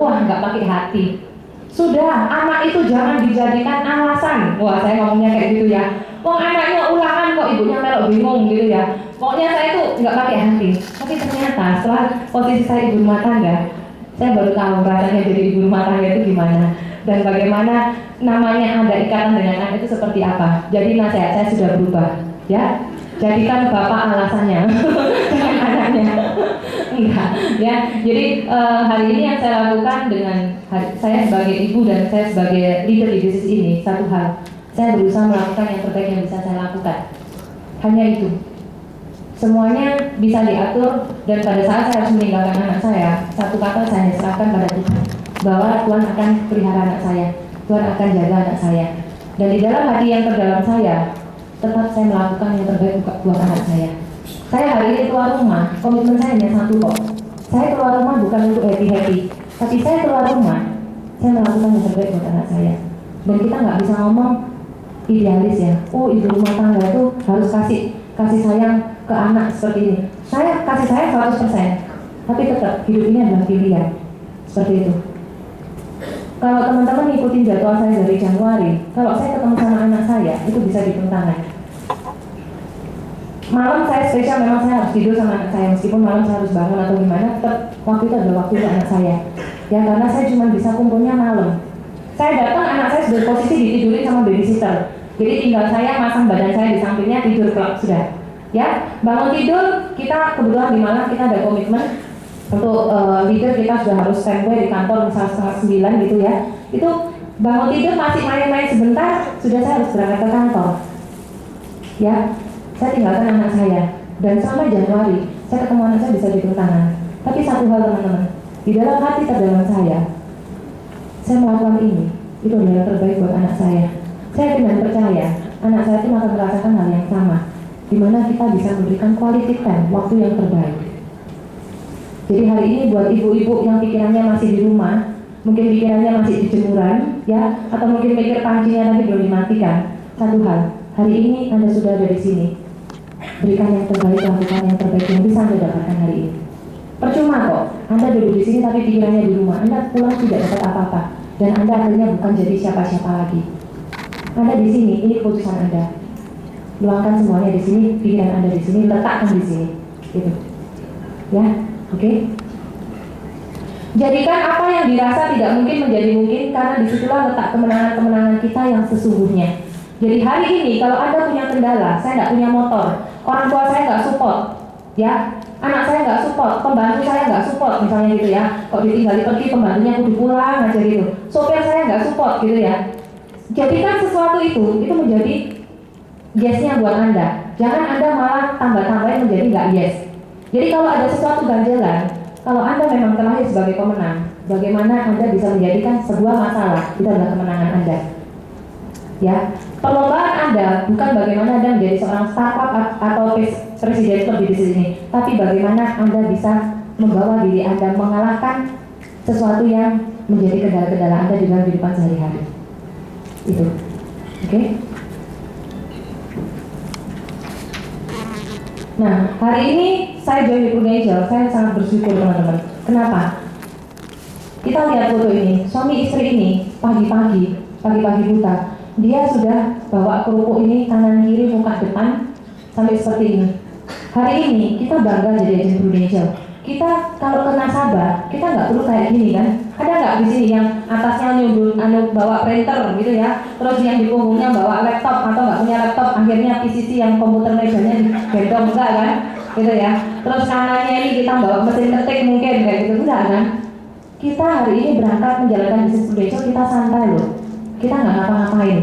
wah nggak pakai hati. Sudah, anak itu jangan dijadikan alasan. Wah, saya ngomongnya kayak gitu ya. Wong anaknya ulangan kok ibunya melok bingung gitu ya. Pokoknya saya itu nggak pakai hati. Tapi ternyata setelah posisi saya ibu rumah tangga, saya baru tahu rasanya jadi ibu rumah tangga itu gimana dan bagaimana namanya ada ikatan dengan anak itu seperti apa. Jadi nasihat saya sudah berubah, ya. Jadikan bapak alasannya, dengan anaknya. Enggak, ya. Jadi hari ini yang saya lakukan dengan saya sebagai ibu dan saya sebagai leader di bisnis ini, satu hal, saya berusaha melakukan yang terbaik yang bisa saya lakukan. Hanya itu. Semuanya bisa diatur dan pada saat saya harus meninggalkan anak saya, satu kata saya serahkan pada Tuhan, bahwa Tuhan akan pelihara anak saya, Tuhan akan jaga anak saya. Dan di dalam hati yang terdalam saya, tetap saya melakukan yang terbaik buat anak saya. Saya hari ini keluar rumah, komitmen saya hanya satu kok. Saya keluar rumah bukan untuk happy-happy, tapi saya keluar rumah, saya melakukan yang terbaik buat anak saya. Dan kita nggak bisa ngomong idealis ya, oh ibu rumah tangga itu harus kasih sayang ke anak seperti ini. Saya kasih sayang 100%, tapi tetap hidup ini adalah pilihan. Seperti itu. Kalau teman-teman ngikutin jadwal saya dari Januari, kalau saya ketemu sama anak saya, itu bisa dihitung tangan. Malam saya spesial, memang saya harus tidur sama anak saya, meskipun malam saya harus bangun atau gimana, tetap waktu itu adalah waktu untuk anak saya. Ya karena saya cuma bisa kumpulnya malam. Saya datang, anak saya sudah posisi ditidurin sama babysitter. Jadi tinggal saya masang badan saya di sampingnya, tidur klop sudah. Ya, bangun tidur, kita kebetulan di malam kita ada komitmen untuk leader kita sudah harus standby di kantor misalnya setengah 9 gitu ya. Itu bangun tidur masih main-main sebentar, sudah saya harus berangkat ke kantor. Ya, saya tinggalkan anak saya. Dan sampai Januari, saya ketemu anak saya bisa dihitung tangan. Tapi satu hal teman-teman, di dalam hati terdalam saya melakukan ini, itu adalah yang terbaik buat anak saya. Saya yakin dan percaya, anak saya itu akan merasakan hal yang sama, di mana kita bisa memberikan quality time, waktu yang terbaik. Jadi hari ini buat ibu-ibu yang pikirannya masih di rumah, mungkin pikirannya masih di jemuran, ya, atau mungkin pikir pancinya tadi belum dimatikan. Satu hal, hari ini Anda sudah ada di sini. Berikan yang terbaik, lakukan yang terbaik yang bisa Anda dapatkan hari ini. Percuma kok, Anda duduk di sini tapi pikirannya di rumah. Anda pulang tidak dapat apa-apa, dan Anda akhirnya bukan jadi siapa-siapa lagi. Anda di sini, ini keputusan Anda. Luangkan semuanya di sini, pikiran Anda di sini, letakkan di sini, gitu. Ya. Oke. Jadikan apa yang dirasa tidak mungkin menjadi mungkin, karena disitulah letak kemenangan-kemenangan kita yang sesungguhnya. Jadi hari ini kalau Anda punya kendala, saya nggak punya motor, orang tua saya nggak support, ya, anak saya nggak support, pembantu saya nggak support, misalnya gitu ya. Kok ditinggali pergi, pembantunya kudu pulang aja gitu. Sopir saya nggak support gitu ya. Jadikan sesuatu itu menjadi yes-nya buat Anda. Jangan Anda malah tambah-tambahin menjadi nggak yes. Jadi kalau ada sesuatu ganjalan, kalau Anda memang terlahir sebagai pemenang, bagaimana Anda bisa menjadikan sebuah masalah itu adalah kemenangan Anda? Ya, perlombaan Anda bukan bagaimana Anda menjadi seorang startup atau presiden di bisnis ini, tapi bagaimana Anda bisa membawa diri Anda mengalahkan sesuatu yang menjadi kendala-kendala Anda di dalam kehidupan sehari-hari. Itu, oke? Nah, hari ini saya join di Prudential, saya sangat bersyukur teman-teman. Kenapa? Kita lihat foto ini, suami istri ini pagi-pagi buta, dia sudah bawa kerupuk ini kanan kiri muka depan sampai seperti ini. Hari ini kita bangga jadi agen Prudential. Kita kalau ke nasabah, kita nggak perlu kayak gini kan? Ada nggak di sini yang atasnya nyundul, bawa printer gitu ya, terus yang di punggungnya bawa laptop atau nggak punya laptop, akhirnya PCC yang komputer mejanya digendong, enggak kan? Gitu ya. Terus kanannya ini kita bawa mesin ketik mungkin kayak gitu, enggak kan? Kita hari ini berangkat menjalankan bisnis Prudential, kita santai loh. Kita nggak ngapa-ngapain.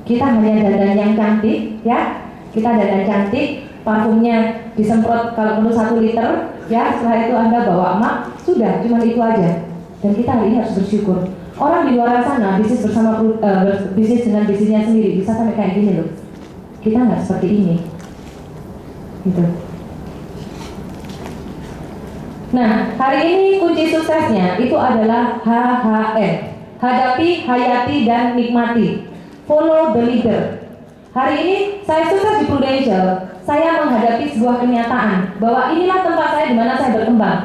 Kita hanya dandan yang cantik, ya. Kita dandan cantik, parfumnya disemprot kalau perlu 1 liter, ya. Setelah itu Anda bawa emak, sudah, cuma itu aja. Dan kita hari ini harus bersyukur. Orang di luar sana bisnis bersama bisnis dengan bisnisnya sendiri bisa sampai kayak gini loh. Kita nggak seperti ini, gitu. Nah, hari ini kunci suksesnya itu adalah HHN. Hadapi, hayati, dan nikmati. Follow the leader. Hari ini saya sukses di Prudential. Saya menghadapi sebuah kenyataan bahwa inilah tempat saya di mana saya berkembang.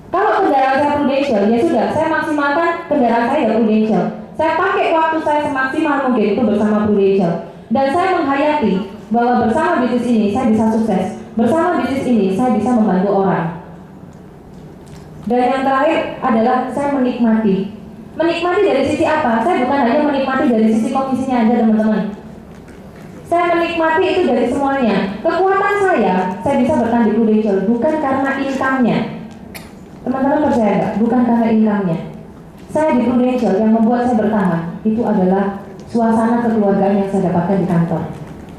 Kalau kendaraan saya prudential, ya sudah, saya maksimalkan kendaraan saya ya prudential. Saya pakai waktu saya semaksimal mungkin itu bersama prudential. Dan saya menghayati bahwa bersama bisnis ini saya bisa sukses. Bersama bisnis ini saya bisa membantu orang. Dan yang terakhir adalah saya menikmati. Menikmati dari sisi apa? Saya bukan hanya menikmati dari sisi komisinya aja teman-teman. Saya menikmati itu dari semuanya. Kekuatan saya bisa bertahan di prudential bukan karena income-nya. Teman-teman percaya nggak? Bukan karena income-nya. Saya di prudential yang membuat saya bertahan itu adalah suasana kekeluargaan yang saya dapatkan di kantor.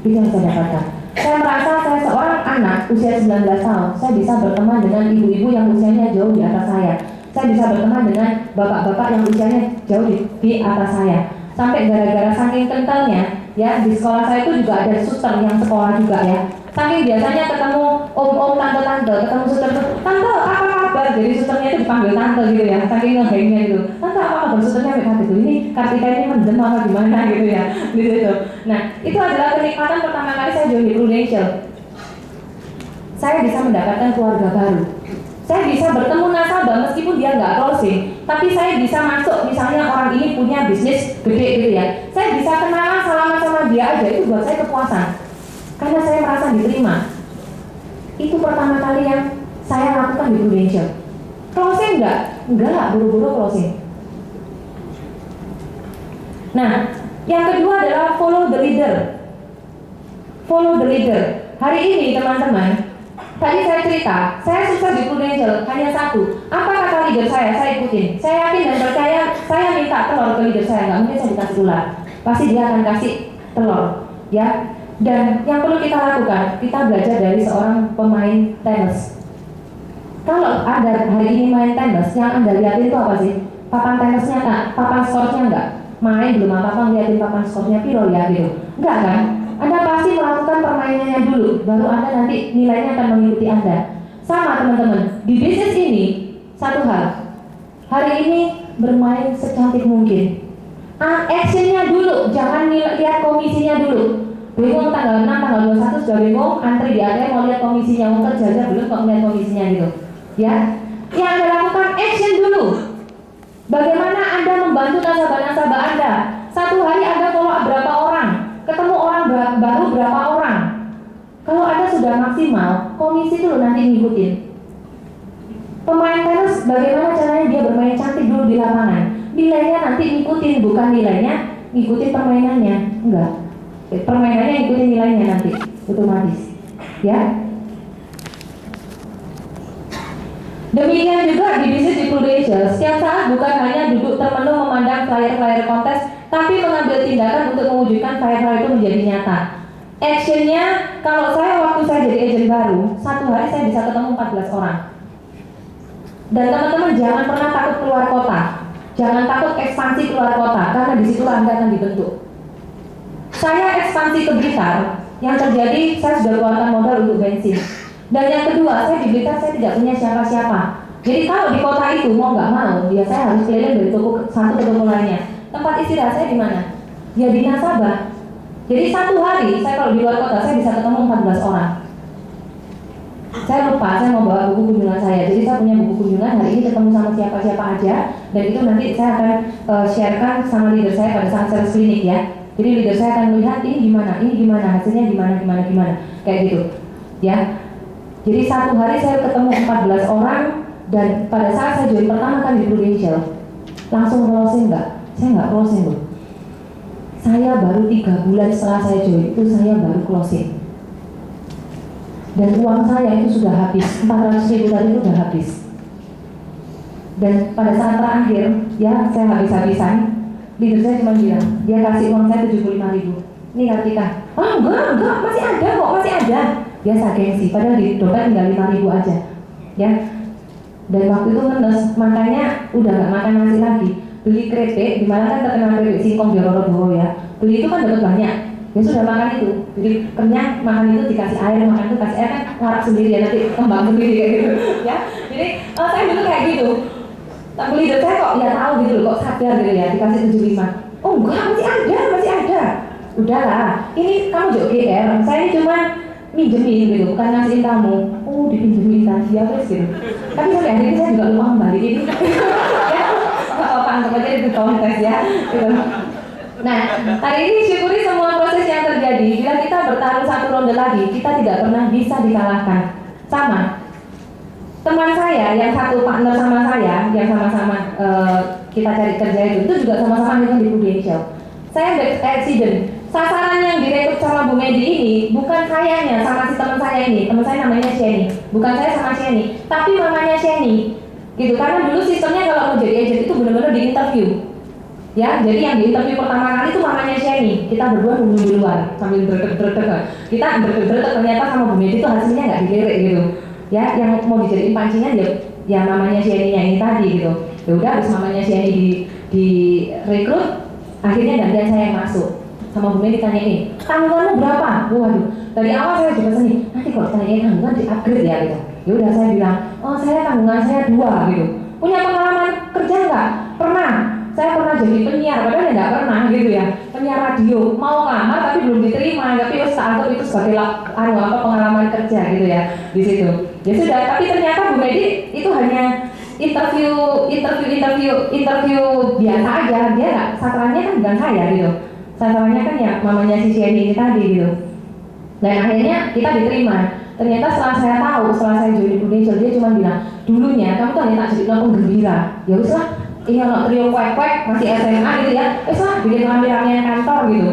Itu yang saya dapatkan. Saya merasa saya seorang anak usia 19 tahun, saya bisa berteman dengan ibu-ibu yang usianya jauh di atas saya. Saya bisa berteman dengan bapak-bapak yang usianya jauh di atas saya. Sampai gara-gara saking kentalnya, ya di sekolah saya itu juga ada suster yang sekolah juga ya. Saking biasanya ketemu om-om, tante-tante, ketemu suster, tante apa kabar? Jadi susternya itu dipanggil tante gitu ya, saking ngehengnya gitu. Tante apa kabar? Susternya mereka gitu, ini Kartika ini mendem apa gimana gitu ya, gitu. Nah itu adalah kenikmatan pertama kali saya join di prudential. Saya bisa mendapatkan keluarga baru. Saya bisa bertemu nasabah meskipun dia nggak closing, tapi saya bisa masuk, misalnya orang ini punya bisnis gede gitu ya, saya bisa kenalan salaman sama dia aja, itu buat saya kepuasan karena saya merasa diterima. Itu pertama kali yang saya lakukan di prudential. Closing enggak buru-buru closing. Nah yang kedua adalah follow the leader. Follow the leader. Hari ini teman-teman, tadi saya cerita, saya sukses di prudential hanya satu. Apa kata leader saya ikutin. Saya yakin dan percaya, saya minta telur ke leader saya, nggak mungkin saya dikasih ular. Pasti dia akan kasih telur, ya. Dan yang perlu kita lakukan, kita belajar dari seorang pemain tenis. Kalau Anda hari ini main tenis, yang Anda lihatin itu apa sih? Papan tenisnya Kak, papan skornya enggak? Main belum apa-apa ngeliatin papan skornya piro ya gitu. Enggak kan? Anda pasti melakukan permainannya dulu, baru Anda nanti nilainya akan mengikuti Anda. Sama teman-teman, di bisnis ini satu hal, hari ini bermain secantik mungkin. Actionnya dulu, jangan lihat komisinya dulu. Bingung tanggal 6, tanggal 21 sudah bingung, antri di ATM mau lihat komisinya, mau kerja aja belum kok melihat komisinya gitu. Ya, yang Anda lakukan action dulu. Bagaimana Anda membantu nasabah-nasabah Anda? Satu hari Anda follow berapa orang? Ketemu orang baru berapa orang? Kalau Anda sudah maksimal, komisi dulu nanti ngikutin. Pemain tenis bagaimana caranya dia bermain cantik dulu di lapangan? Nilainya nanti ngikutin, bukan nilainya ngikutin permainannya. Enggak. Permainannya ngikutin nilainya nanti otomatis. Ya. Demikian juga di bisnis di prudential, setiap saat bukan hanya duduk termenung memandang flyer-flyer kontes, tapi mengambil tindakan untuk mewujudkan flyer-flyer itu menjadi nyata. Actionnya, kalau waktu saya jadi agent baru, satu hari saya bisa ketemu 14 orang. Dan teman-teman jangan pernah takut keluar kota, jangan takut ekspansi keluar kota, karena disitulah Anda akan dibentuk. Saya ekspansi ke Blitar, yang terjadi saya sudah keluarkan modal untuk bensin. Dan yang kedua, saya di Blitar saya tidak punya siapa-siapa. Jadi kalau di kota itu mau nggak mau, ya saya harus keliling dari toko satu ke toko lainnya. Tempat istirahat saya di mana? Ya di nasabah. Jadi satu hari saya kalau di luar kota saya bisa ketemu 14 orang. Saya lupa, saya mau bawa buku kunjungan saya. Jadi saya punya buku kunjungan hari ini ketemu sama siapa-siapa aja. Dan itu nanti saya akan sharekan sama leader saya pada saat sales klinik ya. Jadi leader saya akan melihat ini gimana, hasilnya gimana, kayak gitu. Ya. Jadi satu hari saya ketemu 14 orang dan pada saat saya join pertama kali di prudential, langsung closing enggak? Saya enggak closing loh. Saya baru 3 bulan setelah saya join itu saya baru closing. Dan uang saya itu sudah habis, 400.000 tadi itu sudah habis. Dan pada saat terakhir, ya saya habis-habisan, leader saya cuma bilang, dia kasih uang saya 75.000. Ini Kartika. Oh enggak, masih ada kok, masih ada. Biasa gengsi, padahal di dompet tinggal 5.000 aja. Ya. Dan waktu itu ngenes, makanya udah gak makan nasi lagi. Beli keripik, dimana kan terkenal keripik singkong di Rorodowo ya. Beli itu kan dapat banyak. Ya sudah makan itu. Jadi kenyang, makan itu dikasih air, makan itu kasih air kan ngarap sendiri ya, nanti kembang sendiri kayak gitu. Ya. Jadi saya dulu kayak gitu. Tapi leader saya kok ya tahu gitu loh, kok sadar gitu ya, dikasih 75. Oh enggak, masih ada. Udahlah, ini kamu juga GR, saya ini cuma minjemin gitu, bukan ngasihin kamu. oh dipinjemin tadi ya wes gitu. Tapi sampai hari ini saya juga lupa kembaliin. Ya, apa anggap aja itu kontes ya. Gitu. Nah, hari ini syukuri semua proses yang terjadi. Bila kita bertarung satu ronde lagi, kita tidak pernah bisa dikalahkan. Sama. Teman saya yang satu partner sama saya, yang sama-sama kita cari kerja itu juga sama-sama di Prudential. Saya accident. Sasaran yang direkrut sama Bu Medi ini bukan sayanya sama si teman saya ini. Teman saya namanya Sheni. Bukan saya sama Sheni, tapi mamanya Sheni. Gitu. Karena dulu sistemnya kalau mau jadi agent itu benar-benar di interview. Ya, jadi yang di interview pertama kali itu mamanya Sheni. Kita berdua nunggu di luar sambil dredeg-dredeg. Kita dredeg-dredeg ternyata sama Bu Medi itu hasilnya nggak dilirik gitu. Ya, yang mau dijadiin pancingan ya mamanya Sheni-nya ini tadi gitu. Ya udah, habis mamanya Sheni di rekrut, akhirnya gantian saya yang masuk. Sama Bu Medi ditanyain, tanggunganmu berapa? Waduh, dari awal saya juga seni. Nanti kalau ditanyain tanggungan di upgrade ya gitu. Ya udah saya bilang, oh saya tanggungan saya 2 gitu. Punya pengalaman kerja nggak? Pernah. Saya pernah jadi penyiar, padahal ya nggak pernah gitu ya. Penyiar radio, mau ngelamar tapi belum diterima. Tapi harus anggap itu sebagai pengalaman kerja gitu ya di situ. Ya sudah, tapi ternyata Bu Medi itu hanya interview biasa aja. Dia nggak, sasarannya kan bukan saya gitu. Sasarannya kan ya mamanya si Sheni ini tadi gitu. Dan akhirnya kita diterima. Ternyata setelah saya join Prudential, dia cuma bilang, dulunya kamu tuh hanya tak jadi penggembira. Ya wis lah, ini anak trio kuek-kuek masih SMA gitu ya. Wis lah, bikin rame-rame kantor gitu.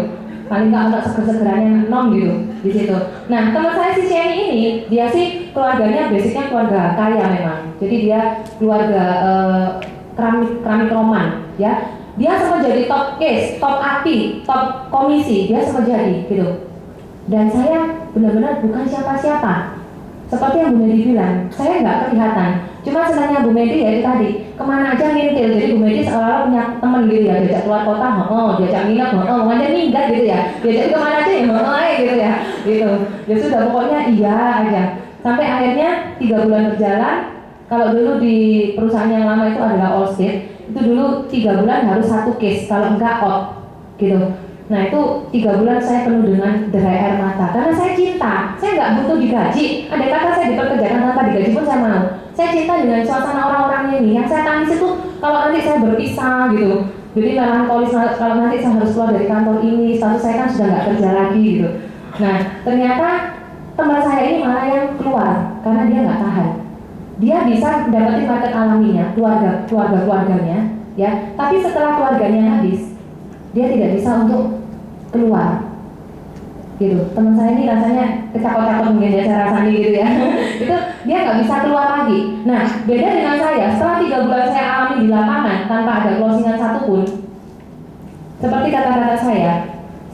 Paling nggak untuk seger-segerannya nom gitu di situ. Nah, teman saya si Sheni ini, dia sih keluarganya basicnya keluarga kaya memang. Jadi dia keluarga keramik Roman ya. Dia sempat jadi top case, top api, top komisi, dia sempat jadi gitu. Dan saya benar-benar bukan siapa-siapa. Seperti yang Bu Medi bilang, saya nggak kelihatan. Cuma senangnya Bu Medi ya itu tadi, kemana aja ngintil. Jadi Bu Medi seolah-olah punya teman gitu ya, diajak keluar kota, diajak nginep, aja minggat gitu ya. Diajak kemana aja ya, gitu ya. Gitu. Ya sudah, pokoknya iya aja. Sampai akhirnya 3 bulan berjalan. Kalau dulu di perusahaan yang lama itu adalah Allstate, itu dulu 3 bulan harus 1 case, kalau enggak out gitu. Nah itu 3 bulan saya penuh dengan derai air mata karena saya cinta. Saya nggak butuh digaji. Ada kata saya dipekerjakan tanpa digaji pun saya mau. Saya cinta dengan suasana orang-orangnya ini. Yang saya tangis itu kalau nanti saya berpisah gitu. Jadi melankolis kalau nanti saya harus keluar dari kantor ini, status saya kan sudah nggak kerja lagi gitu. Nah ternyata teman saya ini malah yang keluar karena dia nggak tahan. Dia bisa dapetin market alaminya, keluarganya, ya. Tapi setelah keluarganya habis, dia tidak bisa untuk keluar. Gitu. Teman saya ini rasanya kecakot-cakot mungkin ya saya rasanya gitu ya. Itu dia nggak bisa keluar lagi. Nah, beda dengan saya. Setelah 3 bulan saya alami di lapangan tanpa ada closingan satupun, seperti kata-kata saya,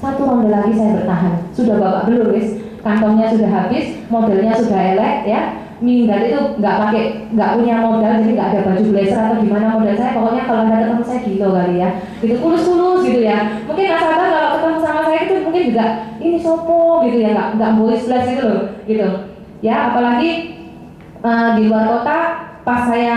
1 ronde lagi saya bertahan. Sudah babak belur, guys. Kantongnya sudah habis, modelnya sudah elek, ya. Minggat itu nggak punya modal, jadi nggak ada baju blazer atau gimana model saya. Pokoknya kalau ada teman saya gitu kali ya, gitu kulus-kulus gitu ya. Mungkin nasabah kalau ketemu sama saya itu mungkin juga ini sopo gitu ya, nggak boys blast gitu loh, gitu. Ya apalagi di luar kota pas saya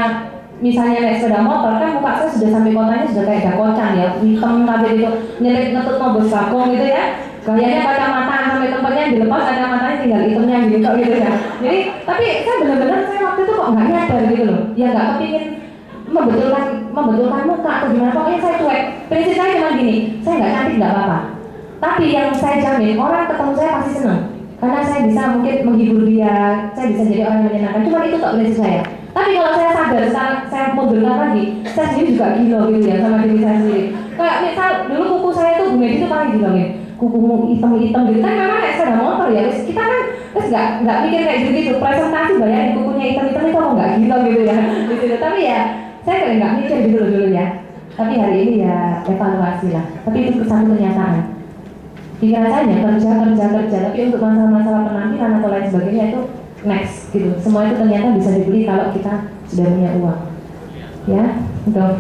misalnya naik sepeda motor kan muka saya sudah sampai kotanya sudah kayak dakocan ya, hitam kabel itu nyelip ngetut mobil bakong gitu ya. Gayanya kacamata sampai tempatnya dilepas kacamatanya tinggal hitamnya gitu gitu ya. Jadi tapi saya benar-benar saya waktu itu kok nggak nyadar gitu loh. Ya nggak kepingin membetulkan muka atau gimana. Pokoknya saya cuek. Prinsip saya cuma gini, saya nggak cantik nggak apa-apa. Tapi yang saya jamin orang ketemu saya pasti senang. Karena saya bisa mungkin menghibur dia, saya bisa jadi orang yang menyenangkan. Cuma itu tak prinsip saya. Tapi kalau saya sadar, saya mundur lagi, saya sendiri juga gila gitu ya sama diri saya sendiri. Kayak misal dulu kuku saya tuh Bu Medi itu paling gila ya. Kukumu hitam-hitam gitu kan memang kayak sepeda motor ya. Kita kan nggak mikir kayak gitu. Presentasi bayangin kukunya hitam-hitam itu kok nggak gila gitu ya. Gitu. Tapi ya saya kayak nggak mikir gitu dulu ya. Tapi hari ini ya evaluasi lah. Tapi itu satu kenyataan. Pikiran saya kerja. Tapi untuk masalah-masalah penampilan atau lain sebagainya itu next gitu. Semua itu ternyata bisa dibeli kalau kita sudah punya uang. Ya, betul.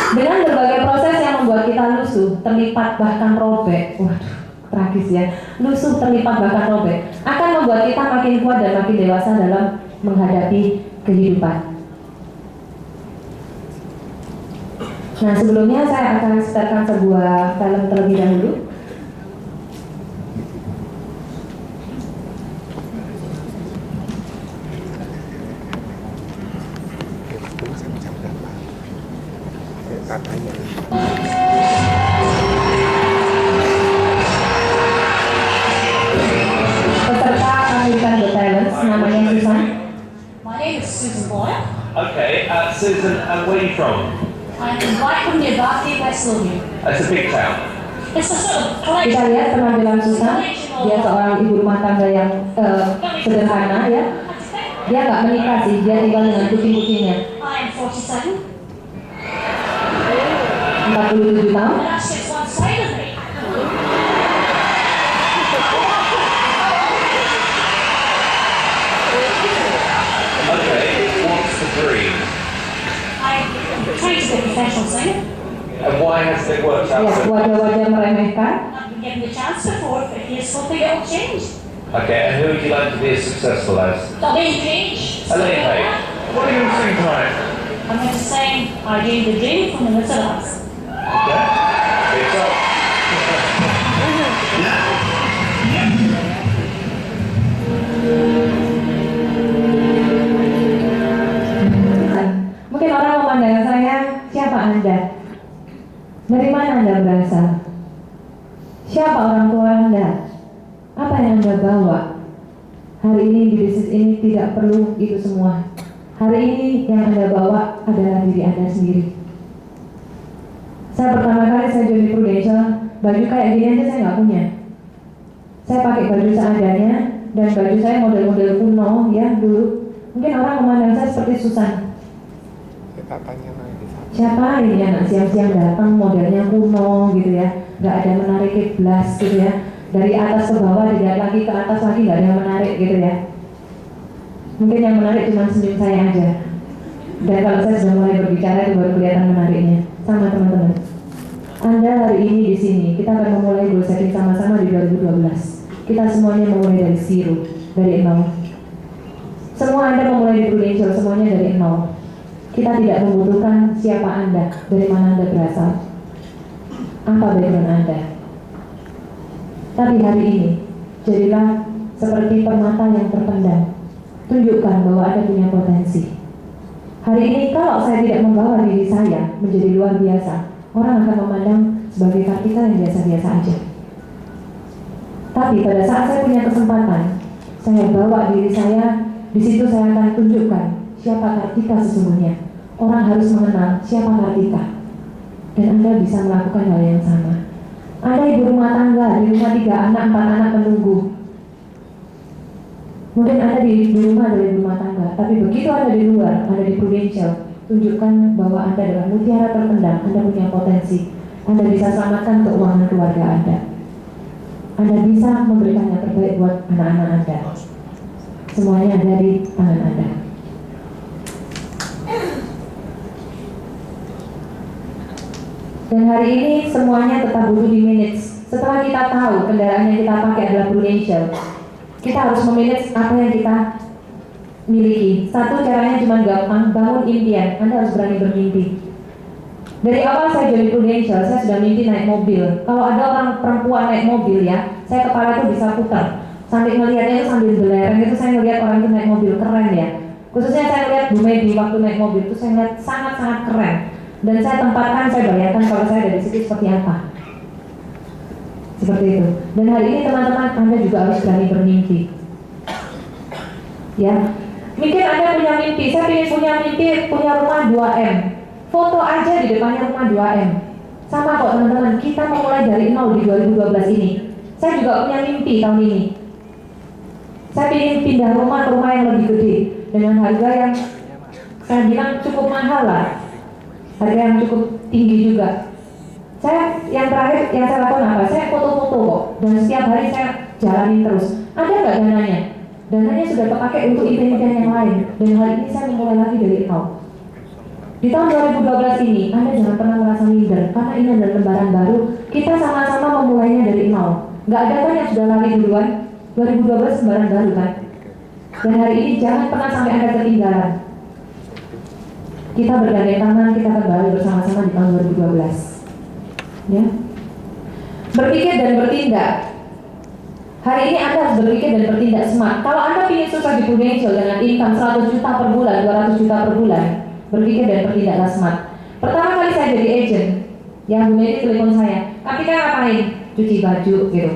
Dengan berbagai proses yang membuat kita lusuh, terlipat bahkan robek. Waduh, tragis ya. Lusuh, terlipat bahkan robek akan membuat kita makin kuat dan makin dewasa dalam menghadapi kehidupan. Nah, sebelumnya saya akan setelkan sebuah film terlebih dahulu. katanya. Peserta American Got Talent namanya Susan. My name is Susan Boyle. Okay, Susan, and where are you from? I'm from Blackburn near Batley, West Lothian. It's a big town. It's a sort of Kita collection. lihat penampilan Susan. Dia seorang ibu rumah tangga yang sederhana ya. Dia nggak menikah sih, dia tinggal dengan kucing-kucingnya. I am 47, 47 tahun. and that sits one side of me. Okay, what's the dream? I'm trying to be a professional singer. And why has it worked out Ya, so wajah-wajah meremehkan. I've been given the chance before, but here's hoping it will change. Okay, and who would you like to be as successful as? Elaine Page. Elaine Page. What are you going to sing tonight? I'm going to sing I Dreamed the Dream from the Wizard of Oz. Okay. It's up. Mungkin orang memandang saya, siapa Anda? Dari mana Anda berasal? Siapa orang tua Anda? Apa yang Anda bawa? Hari ini di bisnis ini tidak perlu itu semua. Hari ini yang Anda bawa adalah diri Anda sendiri. Saya pertama kali saya join Prudential, baju kayak gini aja saya nggak punya. Saya pakai baju seadanya dan baju saya model-model kuno ya dulu. Mungkin orang memandang saya seperti Susan. Katanya lagi. Siapa ini anak siang-siang datang modelnya kuno gitu ya, nggak ada menarik blas gitu ya. Dari atas ke bawah, dilihat lagi ke atas lagi nggak ada yang menarik gitu ya. Mungkin yang menarik cuma senyum saya aja. Dan kalau saya sudah mulai berbicara itu baru kelihatan menariknya. Sama teman-teman. Anda hari ini di sini, kita akan memulai goal setting sama-sama di 2012. Kita semuanya memulai dari zero, dari nol. Semua Anda memulai di Prudential, semuanya dari nol. Kita tidak membutuhkan siapa Anda, dari mana Anda berasal, apa background Anda. Tapi hari ini, jadilah seperti permata yang terpendam. Tunjukkan bahwa Anda punya potensi. Hari ini kalau saya tidak membawa diri saya menjadi luar biasa, orang akan memandang sebagai Kartika yang biasa-biasa aja. Tapi pada saat saya punya kesempatan, saya bawa diri saya, di situ saya akan tunjukkan siapa Kartika sesungguhnya. Orang harus mengenal siapa Kartika. Dan Anda bisa melakukan hal yang sama. Anda ibu rumah tangga, di rumah 3 anak, 4 anak penunggu. Mungkin Anda di rumah dari rumah tangga, tapi begitu Anda di luar, Anda di Prudential, tunjukkan bahwa Anda adalah mutiara terpendam, Anda punya potensi. Anda bisa selamatkan keuangan keluarga Anda. Anda bisa memberikan yang terbaik buat anak-anak Anda. Semuanya ada di tangan Anda. Dan hari ini semuanya tetap butuh di manage. Setelah kita tahu kendaraan yang kita pakai adalah Prudential, kita harus memanage apa yang kita miliki. Satu, caranya cuma gampang, bangun impian. Anda harus berani bermimpi. Dari awal saya jadi Prudential, saya sudah mimpi naik mobil. Kalau ada orang perempuan naik mobil ya, saya kepala itu bisa putar. Sampai ngelihatnya itu sambil belereng itu saya ngelihat orang itu naik mobil, keren ya. Khususnya saya ngelihat Bu Medi waktu naik mobil itu saya ngelihat sangat-sangat keren. Dan saya tempatkan, saya bayangkan kalau saya dari situ seperti apa. Seperti itu. Dan hari ini teman-teman, Anda juga harus berani bermimpi. Ya, mungkin Anda punya mimpi. Saya ingin punya mimpi, punya rumah 2M. Foto aja di depannya rumah 2M. Sama kok teman-teman, kita memulai dari nol di 2012 ini. Saya juga punya mimpi tahun ini. Saya ingin pindah rumah ke rumah yang lebih gede dengan harga yang saya bilang cukup mahal lah. Harga yang cukup tinggi juga. Saya yang terakhir yang saya lakukan apa? Saya foto-foto kok, dan setiap hari saya jalanin terus. Ada nggak dananya? Dananya sudah terpakai untuk event-event yang lain. Dan hari ini saya memulai lagi dari nol. Di tahun 2012 ini, Anda jangan pernah merasa minder, karena ini adalah lembaran baru. Kita sama-sama memulainya dari nol. Nggak ada kan yang sudah lari duluan? 2012 lembaran baru kan? Dan hari ini jangan pernah sampai Anda ketinggalan. Kita bergandeng tangan, kita kembali bersama-sama di tahun 2012. Ya, berpikir dan bertindak. Hari ini Anda harus berpikir dan bertindak smart. Kalau Anda ingin sukses di Prudential dengan income 100 juta per bulan, 200 juta per bulan, berpikir dan bertindaklah smart. Pertama kali saya jadi agent, yang Bu Medi telepon saya, Kartika ngapain? Cuci baju gitu.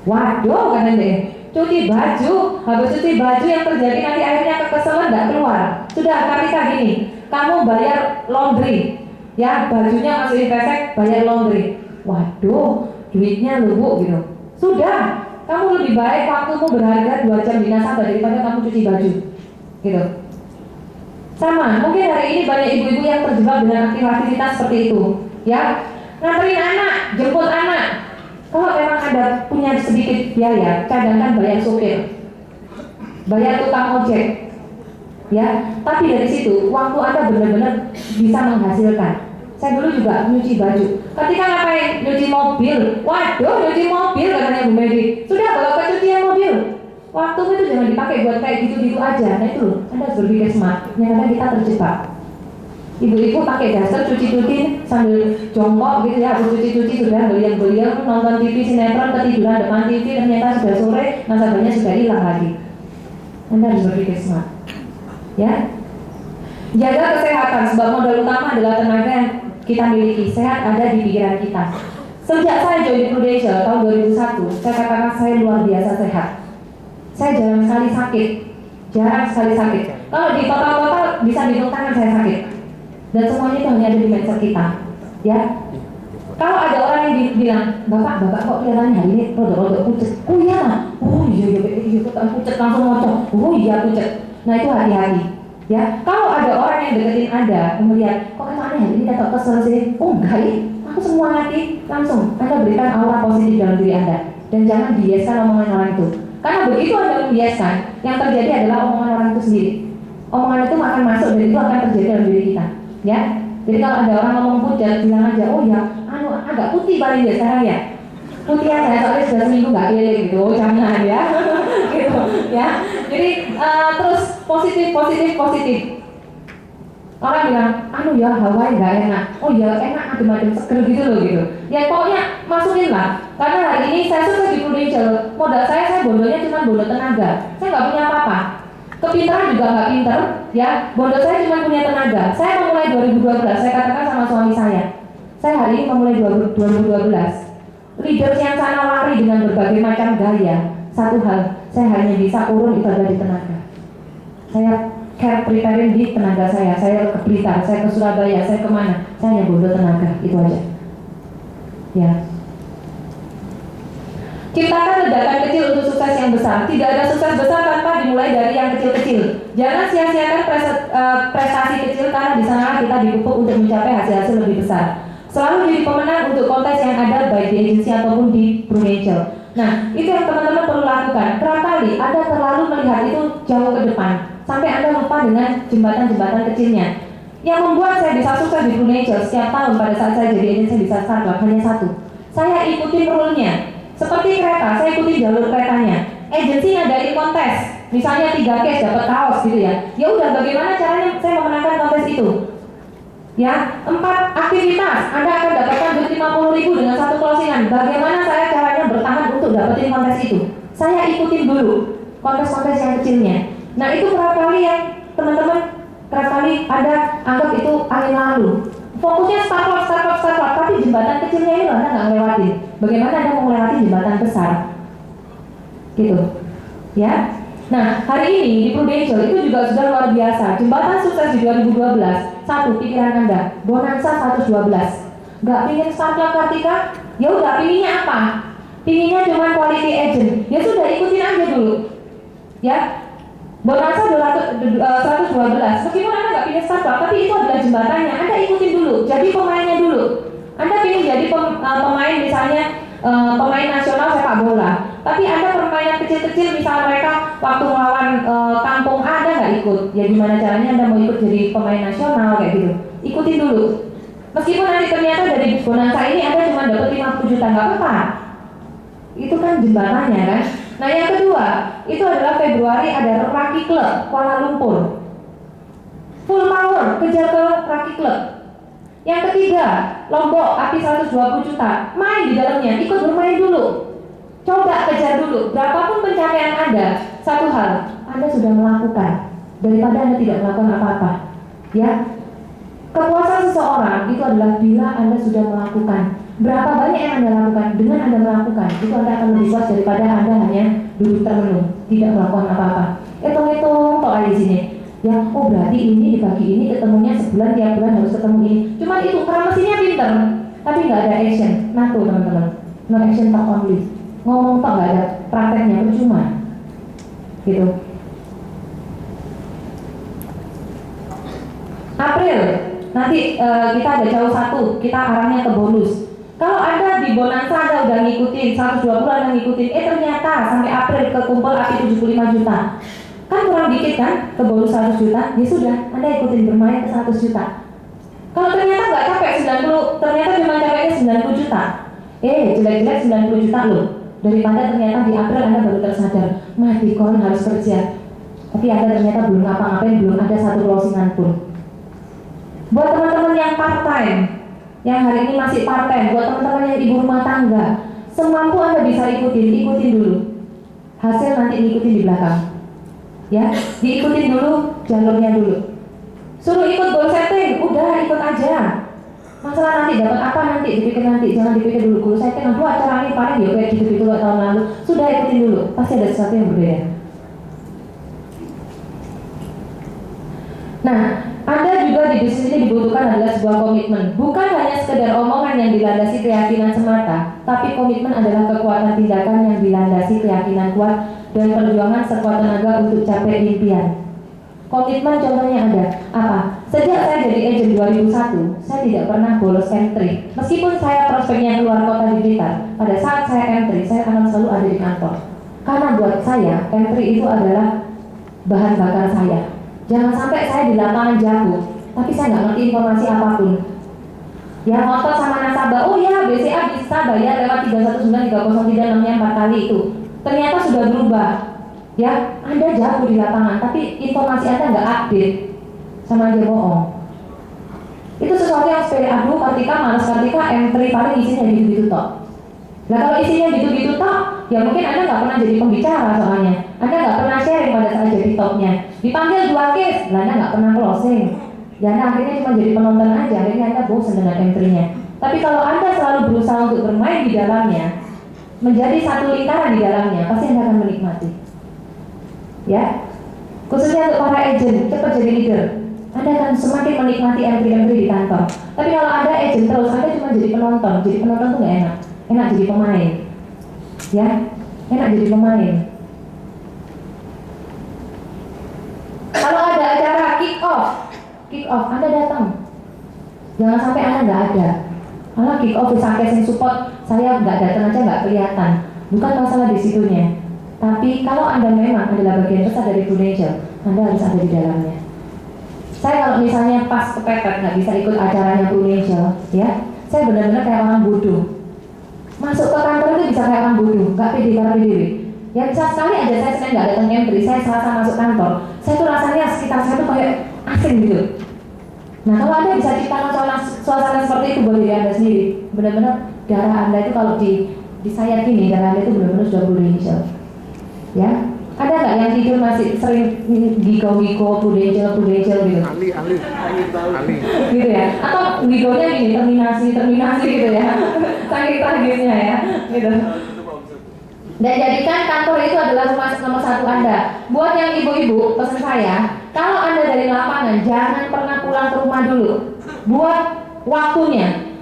Waduh, kata dia, cuci baju, habis cuci baju yang terjadi nanti akhirnya kekeselan nggak keluar. Sudah, Kartika gini, kamu bayar laundry, ya bajunya masih pesek, bayar laundry. Waduh, duitnya lu Bu gitu. Sudah, kamu lebih baik waktumu berharga 2 jam di nasabah daripada kamu cuci baju, gitu. Sama, mungkin hari ini banyak ibu-ibu yang terjebak dengan aktivitas seperti itu, ya. Nganterin anak, jemput anak. Kalau memang ada punya sedikit biaya, cadangkan bayar supir, bayar tukang ojek, ya. Tapi dari situ, waktu Anda benar-benar bisa menghasilkan. Saya dulu juga nyuci baju. Ketika ngapain? Nyuci mobil. Waduh, nyuci mobil katanya Bu Medi. Sudah bawa ke cucian mobil. Waktu itu jangan dipakai buat kayak gitu-gitu aja. Nah itu loh, Anda harus berpikir smart. Ternyata kita terjebak. Ibu-ibu pakai daster cuci-cuci sambil jongkok gitu ya, habis cuci-cuci sudah beliang-beliang, nonton TV sinetron, ketiduran depan TV, ternyata sudah sore, nasabahnya sudah hilang lagi. Anda harus berpikir smart. Ya. Jaga kesehatan, sebab modal utama adalah tenaga yang kita miliki. Sehat ada di pikiran kita. Sejak saya join Prudential tahun 2001, saya katakan saya luar biasa sehat. Saya jarang sekali sakit, Kalau di total bisa dihitung tangan saya sakit. Dan semuanya itu hanya ada di mindset kita, ya. Kalau ada orang yang bilang, bapak kok kelihatannya hari ini rodok-rodok pucet. Oh iya, iya, pucet langsung ngocok. Oh iya pucet. Nah itu hati-hati. Ya, kalau ada orang yang deketin Anda, kemudian kok kayaknya hari ini tetap kesel sih? Oh enggak ya, aku semua hati langsung. Anda berikan aura positif dalam diri Anda dan jangan biaskan omongan orang itu. Karena begitu Anda membiaskan, yang terjadi adalah omongan orang itu sendiri. Omongan itu akan masuk dan itu akan terjadi dalam diri kita. Ya, jadi kalau ada orang ngomong pucat, bilang aja, oh ya, agak putih paling ya sekarang ya. Putih aja, soalnya sudah seminggu nggak keliling gitu, oh, jangan ya, gitu ya. Jadi terus positif. Orang bilang, ya Hawaii nggak enak. Oh ya enak, adem-adem seger gitu loh gitu. Ya pokoknya masukin lah. Karena hari ini saya sukses di Prudential. Modal saya bondonya cuma bondo tenaga. Saya nggak punya apa-apa. Kepintaran juga nggak pinter, ya. Bondo saya cuma punya tenaga. Saya memulai 2012. Saya katakan sama suami saya hari ini memulai 2012. Leaders yang sana lari dengan berbagai macam gaya. Satu hal, saya hanya bisa urun itu ada di tenaga. Saya care preparing di tenaga saya ke Blitar, saya ke Surabaya, saya kemana, saya hanya bondo tenaga, itu aja. Ya. Ciptakan ledakan kecil untuk sukses yang besar. Tidak ada sukses besar tanpa dimulai dari yang kecil-kecil. Jangan sia-siakan prestasi kecil karena di sana kita dipupuk untuk mencapai hasil-hasil lebih besar. Selalu jadi pemenang untuk kontes yang ada baik di agensi ataupun di Prudential. Nah, itu yang teman-teman perlu lakukan. Kerap kali Anda terlalu melihat itu jauh ke depan, sampai Anda lupa dengan jembatan-jembatan kecilnya. Yang membuat saya bisa sukses di Prudential setiap tahun pada saat saya jadi agent, saya bisa startup hanya satu. Saya ikutin rule-nya. Seperti kereta, saya ikutin jalur keretanya. Agensi ngadain kontes, misalnya 3 case dapat kaos gitu ya. Ya udah, bagaimana caranya saya memenangkan kontes itu? Ya, 4 aktivitas, Anda akan dapatkan duit 50.000 dengan 1 closingan. Bagaimana saya caranya bertahan untuk dapetin kontes itu? Saya ikutin dulu kontes-kontes yang kecilnya. Nah itu kerap kali yang teman-teman Anda anggap itu angin lalu. Fokusnya startup, tapi jembatan kecilnya ini Anda nggak ngelewatin. Bagaimana Anda mau melewati jembatan besar? Gitu, ya. Nah, hari ini di Prudential itu juga sudah luar biasa. Jembatan sukses di 2012. 1, pikiran Anda, bonansa 112. Gak pingin startup Kartika? Ya udah, pinginnya apa? Pinginnya cuma quality agent. Ya sudah, ikutin aja dulu. Ya, bonansa 112. Meskipun Anda gak pingin startup, tapi itu adalah jembatannya. Anda ikutin dulu, jadi pemainnya dulu. Anda pingin jadi pemain misalnya pemain nasional sepak bola. Tapi Anda permainan kecil-kecil, misal mereka waktu melawan kampung A, Anda nggak ikut. Ya gimana caranya Anda mau ikut jadi pemain nasional kayak gitu? Ikutin dulu. Meskipun nanti ternyata dari bonansa ini Anda cuma dapat 50 juta, nggak apa-apa. Itu kan jembatannya kan. Nah yang kedua, itu adalah Februari ada Raki Club Kuala Lumpur. Full power, kejar ke Raki Club. Yang ketiga, Lombok, api 120 juta. Main di dalamnya, ikut bermain dulu. Coba kejar dulu, berapapun pencapaian Anda, satu hal, Anda sudah melakukan daripada Anda tidak melakukan apa-apa. Ya, Kepuasan seseorang itu adalah bila Anda sudah melakukan. Berapa banyak yang Anda lakukan? Dengan Anda melakukan, itu Anda akan lebih puas daripada Anda hanya duduk termenung, tidak melakukan apa-apa. Hitung-hitung tok aja di sini. Ya, oh berarti ini dibagi ini ketemunya sebulan, tiap bulan harus ketemu ini. Cuma itu, karena mesinnya pinter, tapi nggak ada action. Nah tuh teman-teman, no action talk only. Ngomong tok nggak ada prakteknya, percuma. Gitu. April, nanti kita ada jauh satu, kita arahnya ke bonus. Kalau Anda di Bonanza Anda udah ngikutin 120 Anda ngikutin, ternyata sampai April kekumpul api 75 juta. Kan kurang dikit kan ke bonus 100 juta, ya sudah, Anda ikutin bermain ke 100 juta. Kalau ternyata nggak capek 90, ternyata cuma capeknya 90 juta. Jelek-jelek 90 juta loh. Daripada ternyata di April Anda baru tersadar, mati koin harus kerja. Tapi Anda ternyata belum ngapa-ngapain, belum ada satu closingan pun. Buat teman-teman yang part-time, yang hari ini masih part-time, buat teman-teman yang ibu rumah tangga, semampu Anda bisa ikutin dulu. Hasil nanti ngikutin di belakang. Ya, diikutin dulu jalurnya dulu. Suruh ikut goal setting, udah ikut aja. Masalah nanti dapat apa nanti dipikir nanti, jangan dipikir dulu goal setting. Aduh acara ini paling ya kayak gitu-gitu tahun lalu. Sudah ikutin dulu, pasti ada sesuatu yang berbeda. Nah, Anda juga di bisnis ini dibutuhkan adalah sebuah komitmen. Bukan hanya sekedar omongan yang dilandasi keyakinan semata, tapi komitmen adalah kekuatan tindakan yang dilandasi keyakinan kuat dan perjuangan sekuat tenaga untuk capai impian. Komitmen contohnya ada apa? Sejak saya jadi agent 2001, saya tidak pernah bolos entry. Meskipun saya prospeknya keluar kota di Blitar, pada saat saya entry, saya akan selalu ada di kantor. Karena buat saya, entry itu adalah bahan bakar saya. Jangan sampai saya di lapangan jago, tapi saya nggak ngerti informasi apapun. Ya ngotot sama nasabah, oh ya BCA bisa bayar lewat 3193036 4 kali itu. Ternyata sudah berubah. Ya, Anda jago di lapangan, tapi informasi Anda nggak update, sama aja bohong. Itu sesuatu yang sepele, aduh ketika malas ketika entry paling isinya gitu-gitu tok. Nah kalau isinya gitu-gitu tok, ya mungkin Anda nggak pernah jadi pembicara soalnya. Anda nggak pernah sharing pada saat jadi topnya. Dipanggil 2 case, Anda nggak pernah closing. Ya Anda akhirnya cuma jadi penonton aja, akhirnya Anda bosan dengan entry-nya. Tapi kalau Anda selalu berusaha untuk bermain di dalamnya, menjadi satu lingkaran di dalamnya, pasti Anda akan menikmati. Ya, khususnya untuk para agent, cepat jadi leader. Anda akan semakin menikmati entry-entry di kantor. Tapi kalau Anda agent terus, Anda cuma jadi penonton. Jadi penonton tuh nggak enak. Enak jadi pemain. Ya, enak jadi pemain. Kalau ada acara kick off, Anda datang. Jangan sampai Anda nggak ada. Malah kick off bisa casing support, saya nggak datang aja nggak kelihatan. Bukan masalah di situnya. Tapi kalau Anda memang adalah bagian besar dari Prudential, Anda harus ada di dalamnya. Saya kalau misalnya pas kepepet nggak bisa ikut acaranya Prudential, ya, saya benar-benar kayak orang bodoh. Masuk ke kantor itu bisa kayak orang bodoh, nggak pede karena PDW. Ya bisa sekali aja saya Senin nggak datang entry, saya Selasa masuk kantor, saya tuh rasanya sekitar saya tuh kayak asing gitu. Nah kalau Anda bisa ciptakan suasana seperti itu buat diri Anda sendiri, benar-benar darah Anda itu kalau di sayap gini, darah Anda itu benar-benar sudah Prudential. Ya, ada nggak yang tidur masih sering gigo Prudential gitu? Ali. Gitu ya? Atau gigonya gini terminasi gitu ya? Saking tragisnya ya, gitu. Dan jadikan kantor itu adalah rumah nomor 1 Anda. Buat yang ibu-ibu, pesan saya, kalau Anda dari lapangan, jangan pernah pulang ke rumah dulu. Buat waktunya.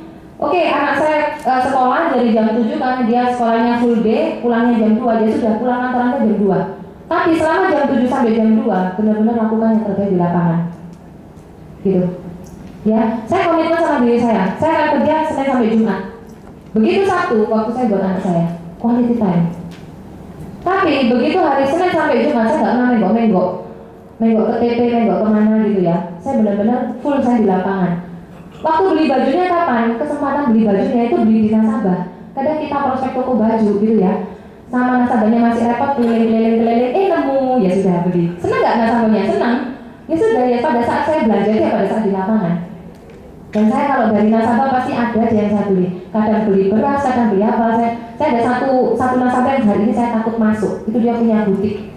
Oke, anak saya sekolah dari jam 7 karena dia sekolahnya full day, pulangnya jam 2, dia sudah pulang kantor Anda jam 2. Tapi selama jam 7 sampai jam 2, benar-benar lakukan yang terbaik di lapangan. Gitu. Ya, saya komitmen sama diri saya akan kerja Senin sampai Jumat. Begitu Sabtu, waktu saya buat anak saya, quality time. Tapi begitu hari Senin sampai Jumat, saya nggak pernah menggok ke TP, menggok kemana gitu ya. Saya benar-benar full saya di lapangan. Waktu beli bajunya kapan? Kesempatan beli bajunya itu beli di nasabah. Kadang kita prospek toko baju gitu ya, sama nasabahnya masih repot keliling, nemu, ya sudah beli. Senang nggak nasabahnya? Senang. Ya sudah ya, pada saat saya belanja ya pada saat di lapangan. Dan saya kalau dari nasabah pasti ada aja yang saya beli. Kadang beli beras, kadang beli apa. Saya ada satu nasabah yang hari ini saya takut masuk. Itu dia punya butik.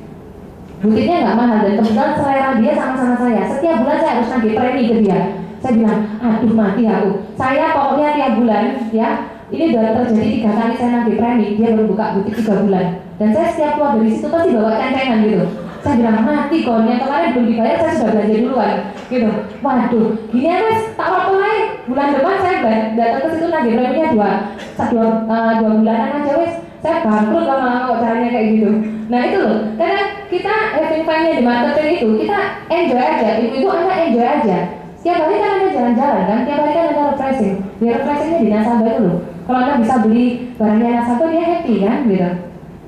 Butiknya nggak mahal dan kebetulan selera dia sama-sama saya. Setiap bulan saya harus nagih premi ke dia. Saya bilang, aduh mati aku. Saya pokoknya tiap bulan ya, ini udah terjadi 3 kali saya nagih premi, dia baru buka butik 3 bulan. Dan saya setiap keluar dari situ pasti bawa cencengan gitu. Saya bilang, mati kon, yang kemarin belum dibayar saya sudah belanja duluan gitu. Waduh, gini ya mas, tak mulai bulan depan saya datang ke situ nagih preminya 2 bulanan aja wes. Saya bangkrut lama-lama kok caranya kayak gitu. Nah itu loh, karena kita having fun-nya di marketing itu, kita enjoy aja, ibu-ibu anak enjoy aja. Tiap hari kan ada jalan-jalan kan, tiap hari kan ada refreshing. Biar refreshingnya di nasabah itu loh. Kalau anda bisa beli barangnya nasabah dia happy kan gitu.